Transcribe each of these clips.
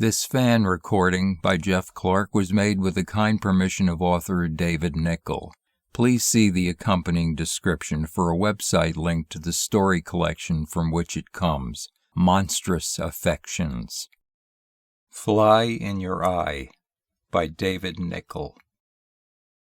This fan recording by Jeff Clark was made with the kind permission of author David Nickle. Please see the accompanying description for a website link to the story collection from which it comes, Monstrous Affections. Fly in Your Eye by David Nickle.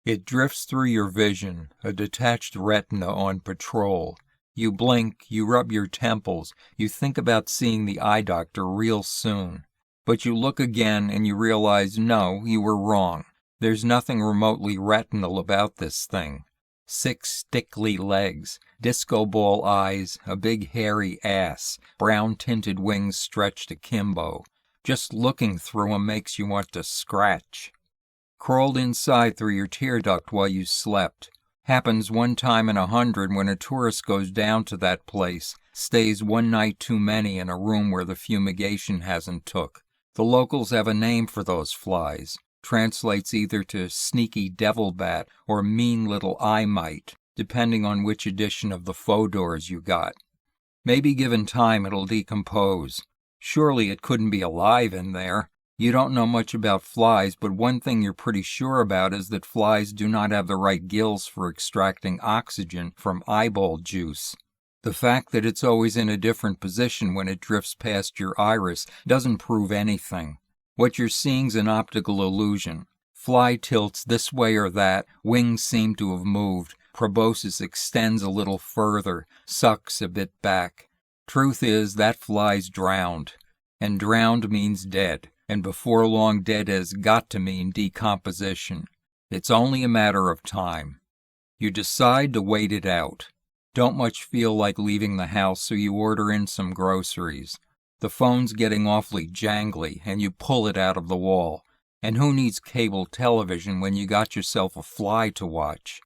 It drifts through your vision, a detached retina on patrol. You blink, you rub your temples, you think about seeing the eye doctor real soon. But you look again and you realize, no, you were wrong. There's nothing remotely retinal about this thing. 6 stickly legs, disco ball eyes, a big hairy ass, brown-tinted wings stretched akimbo. Just looking through 'em makes you want to scratch. Crawled inside through your tear duct while you slept. Happens one time in 100 when a tourist goes down to that place, stays one night too many in a room where the fumigation hasn't took. The locals have a name for those flies. Translates either to sneaky devil bat or mean little eye mite, depending on which edition of the Fodors you got. Maybe given time it'll decompose. Surely it couldn't be alive in there. You don't know much about flies, but one thing you're pretty sure about is that flies do not have the right gills for extracting oxygen from eyeball juice. The fact that it's always in a different position when it drifts past your iris doesn't prove anything. What you're seeing's an optical illusion. Fly tilts this way or that, wings seem to have moved, proboscis extends a little further, sucks a bit back. Truth is, that fly's drowned. And drowned means dead, and before long dead has got to mean decomposition. It's only a matter of time. You decide to wait it out. Don't much feel like leaving the house, so you order in some groceries. The phone's getting awfully jangly, and you pull it out of the wall. And who needs cable television when you got yourself a fly to watch?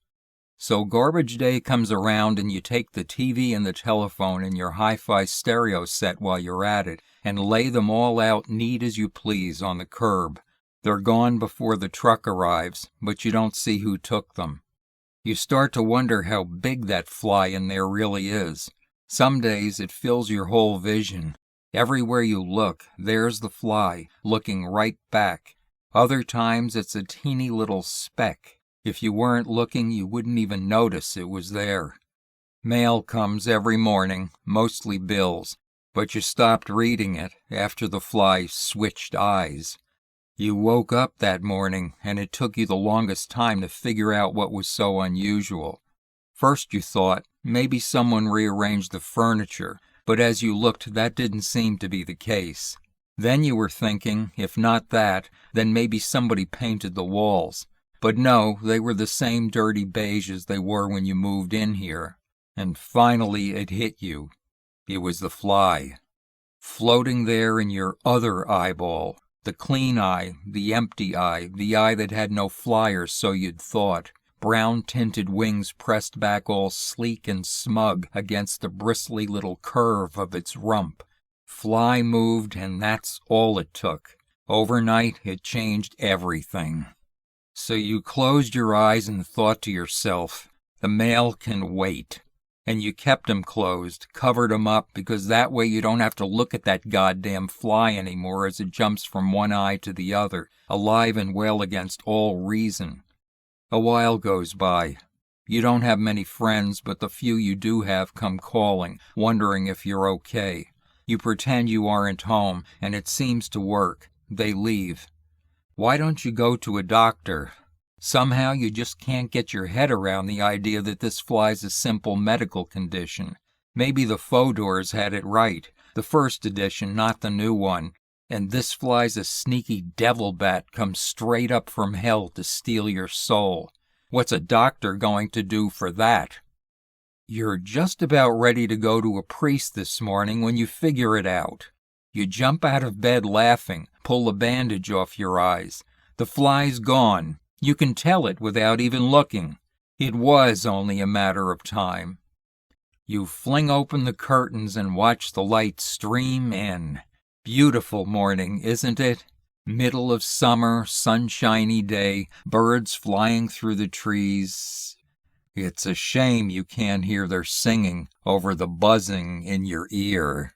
So garbage day comes around and you take the TV and the telephone and your hi-fi stereo set while you're at it and lay them all out neat as you please on the curb. They're gone before the truck arrives, but you don't see who took them. You start to wonder how big that fly in there really is. Some days it fills your whole vision. Everywhere you look, there's the fly, looking right back. Other times it's a teeny little speck. If you weren't looking, you wouldn't even notice it was there. Mail comes every morning, mostly bills, but you stopped reading it after the fly switched eyes. You woke up that morning, and it took you the longest time to figure out what was so unusual. First you thought, maybe someone rearranged the furniture, but as you looked, that didn't seem to be the case. Then you were thinking, if not that, then maybe somebody painted the walls. But no, they were the same dirty beige as they were when you moved in here. And finally it hit you. It was the fly. Floating there in your other eyeball. The clean eye, the empty eye, the eye that had no flyers, so you'd thought. Brown-tinted wings pressed back all sleek and smug against the bristly little curve of its rump. Fly moved, and that's all it took. Overnight, it changed everything. So you closed your eyes and thought to yourself, the mail can wait. And you kept 'em closed, covered 'em up, because that way you don't have to look at that goddamn fly anymore as it jumps from one eye to the other, alive and well against all reason. A while goes by. You don't have many friends, but the few you do have come calling, wondering if you're okay. You pretend you aren't home, and it seems to work. They leave. Why don't you go to a doctor? Somehow you just can't get your head around the idea that this fly's a simple medical condition. Maybe the Fodors had it right, the first edition, not the new one, and this fly's a sneaky devil bat come straight up from hell to steal your soul. What's a doctor going to do for that? You're just about ready to go to a priest this morning when you figure it out. You jump out of bed laughing, pull the bandage off your eyes. The fly's gone. You can tell it without even looking. It was only a matter of time. You fling open the curtains and watch the light stream in. Beautiful morning, isn't it? Middle of summer, sunshiny day, birds flying through the trees. It's a shame you can't hear their singing over the buzzing in your ear.